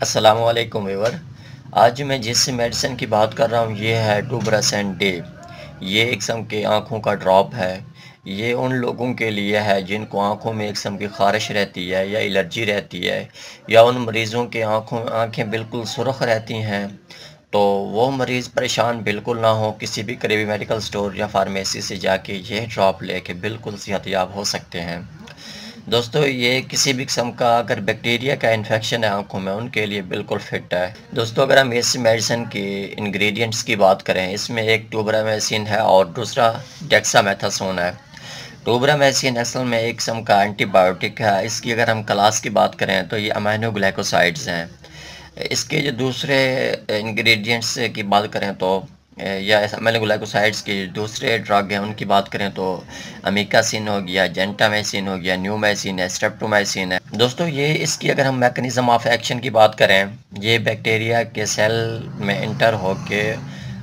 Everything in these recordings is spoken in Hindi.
अस्सलामुअलैकुम व्यूअर। आज मैं जिस मेडिसिन की बात कर रहा हूँ ये है टूबरासेन डे। ये एक किस्म के आँखों का ड्रॉप है। ये उन लोगों के लिए है जिनको आँखों में एक किस्म की ख़ारिश रहती है या एलर्जी रहती है, या उन मरीज़ों के आँखें बिल्कुल सुर्ख रहती हैं। तो वो मरीज़ परेशान बिल्कुल ना हो, किसी भी करीबी मेडिकल स्टोर या फार्मेसी से जाके ये ड्रॉप लेके बिल्कुल सेहतयाब हो सकते हैं। दोस्तों, ये किसी भी किस्म का अगर बैक्टीरिया का इन्फेक्शन है आँखों में, उनके लिए बिल्कुल फ़िट है। दोस्तों, अगर हम इस मेडिसिन के इंग्रेडिएंट्स की बात करें, इसमें एक टूबरामेसिन है और दूसरा डेक्सामेथासोन है। टूबरामेसिन असल में एक किस्म का एंटीबायोटिक है। इसकी अगर हम क्लास की बात करें तो ये अमीनो ग्लाइकोसाइड्स हैं। इसके जो दूसरे इंग्रेडिएंट्स की बात करें तो या अमीनो ग्लाइकोसाइड्स के दूसरे ड्रग हैं उनकी बात करें तो अमीकासिन हो गया, जेंटामाइसिन हो गया, न्यूमाइसिन है, स्ट्रेप्टोमाइसिन है। दोस्तों, ये इसकी अगर हम मैकेनिज़्म ऑफ एक्शन की बात करें, ये बैक्टीरिया के सेल में इंटर होके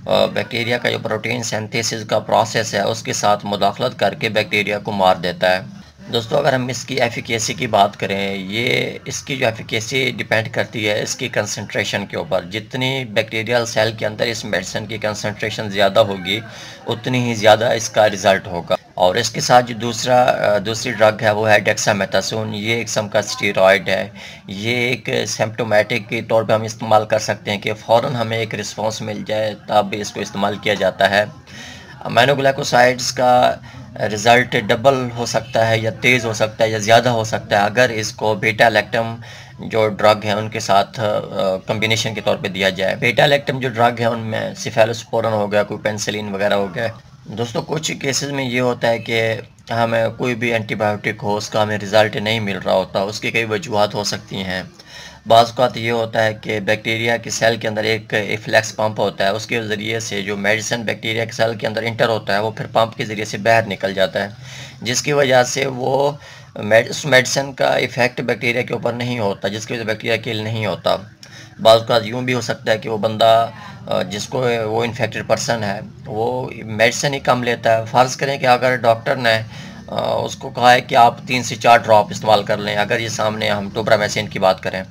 बैक्टीरिया का जो प्रोटीन सिंथेसिस का प्रोसेस है उसके साथ मुदाखलत करके बैक्टीरिया को मार देता है। दोस्तों, अगर हम इसकी एफिकेसी की बात करें, ये इसकी जो एफिकेसी डिपेंड करती है इसकी कंसंट्रेशन के ऊपर। जितनी बैक्टीरियल सेल के अंदर इस मेडिसिन की कंसंट्रेशन ज़्यादा होगी, उतनी ही ज़्यादा इसका रिज़ल्ट होगा। और इसके साथ जो दूसरी ड्रग है वो है डेक्सामेथासोन। ये एक किस्म का स्टीरॉयड है। ये एक सिम्प्टोमेटिक के तौर पे हम इस्तेमाल कर सकते हैं कि फ़ौरन हमें एक रिस्पॉन्स मिल जाए, तब इसको इस्तेमाल किया जाता है। अमीनो ग्लाइकोसाइड्स का रिज़ल्ट डबल हो सकता है या तेज़ हो सकता है या ज़्यादा हो सकता है अगर इसको बीटा लैक्टम जो ड्रग है उनके साथ कम्बिनेशन के तौर पे दिया जाए। बीटा लैक्टम जो ड्रग है उनमें सिफेलोस्पोरिन हो गया, कोई पेनिसिलिन वगैरह हो गया। दोस्तों, कुछ केसेस में ये होता है कि हमें कोई भी एंटीबायोटिक हो उसका हमें रिज़ल्ट नहीं मिल रहा होता। उसकी कई वजूहत हो सकती हैं। बाज़ औक़ात ये होता है कि बैक्टीरिया के सेल के अंदर एक इफ्लेक्स पंप होता है, उसके ज़रिए से जो मेडिसिन बैक्टीरिया के सेल के अंदर इंटर होता है वो फिर पंप के ज़रिए से बाहर निकल जाता है, जिसकी वजह से वो उस मेडिसिन का इफ़ेक्ट बैक्टीरिया के ऊपर नहीं होता, जिसकी वजह से बैक्टीरिया किल नहीं होता। बाज़ औक़ात यूँ भी हो सकता है कि वो बंदा जिसको वो इन्फेक्टेड पर्सन है वो मेडिसिन ही कम लेता है। फ़र्ज़ करें कि अगर डॉक्टर ने उसको कहा है कि आप 3 से 4 ड्रॉप इस्तेमाल कर लें, अगर ये सामने हम टोब्रामेसिन की बात करें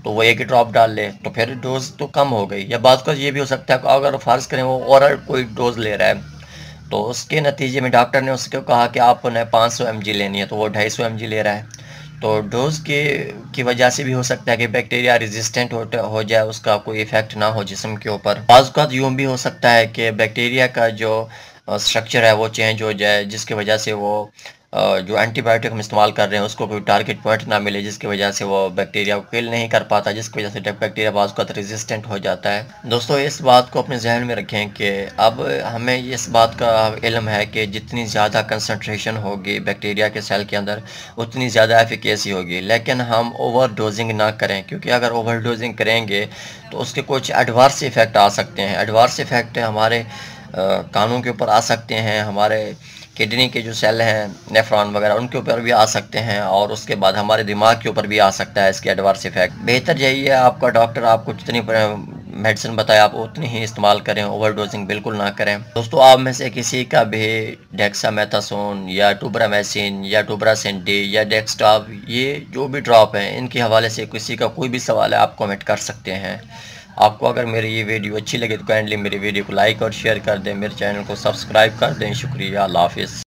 तो वो एक ही ड्रॉप डाल ले तो फिर डोज़ तो कम हो गई। या बात का ये भी हो सकता है कि अगर फ़र्ज़ करें वो ओरल कोई डोज़ ले रहा है तो उसके नतीजे में डॉक्टर ने उसको कहा कि आपने 500 mg लेनी है तो वो 250 mg ले रहा है। तो डोज़ की वजह से भी हो सकता है कि बैक्टीरिया रेजिस्टेंट हो जाए, उसका कोई इफ़ेक्ट ना हो जिस्म के ऊपर। बाज़ औक़ात यूँ भी हो सकता है कि बैक्टीरिया का जो स्ट्रक्चर है वो चेंज हो जाए, जिसकी वजह से वो जो एंटीबायोटिक हम इस्तेमाल कर रहे हैं उसको कोई टारगेट पॉइंट ना मिले, जिसकी वजह से वो बैक्टीरिया को किल नहीं कर पाता, जिसकी वजह से बैक्टीरिया बाज़ औक़ात रेजिस्टेंट हो जाता है। दोस्तों, इस बात को अपने ज़हन में रखें कि अब हमें इस बात का इल्म है कि जितनी ज़्यादा कंसंट्रेशन होगी बैक्टीरिया के सेल के अंदर उतनी ज़्यादा एफिकेसी होगी, लेकिन हम ओवर डोजिंग ना करें, क्योंकि अगर ओवर डोजिंग करेंगे तो उसके कुछ एडवर्स इफ़ेक्ट आ सकते हैं। एडवर्स इफ़ेक्ट हमारे कानों के ऊपर आ सकते हैं, हमारे किडनी के जो सेल हैं, नेफ्रॉन वगैरह, उनके ऊपर भी आ सकते हैं, और उसके बाद हमारे दिमाग के ऊपर भी आ सकता है इसके एडवर्स इफ़ेक्ट। बेहतर यही है आपका डॉक्टर आपको जितनी मेडिसिन बताए आप उतनी ही इस्तेमाल करें, ओवर डोजिंग बिल्कुल ना करें। दोस्तों, आप में से किसी का भी डेक्सामेथासोन या टूबरामेसिन या टूबरासेन डे या डेक्सटॉप, ये जो भी ड्रॉप हैं, इनके हवाले से किसी का कोई भी सवाल है आप कमेंट कर सकते हैं। आपको अगर मेरी ये वीडियो अच्छी लगे तो काइंडली मेरी वीडियो को लाइक और शेयर कर दें, मेरे चैनल को सब्सक्राइब कर दें। शुक्रिया, अल्लाह हाफ़िज़।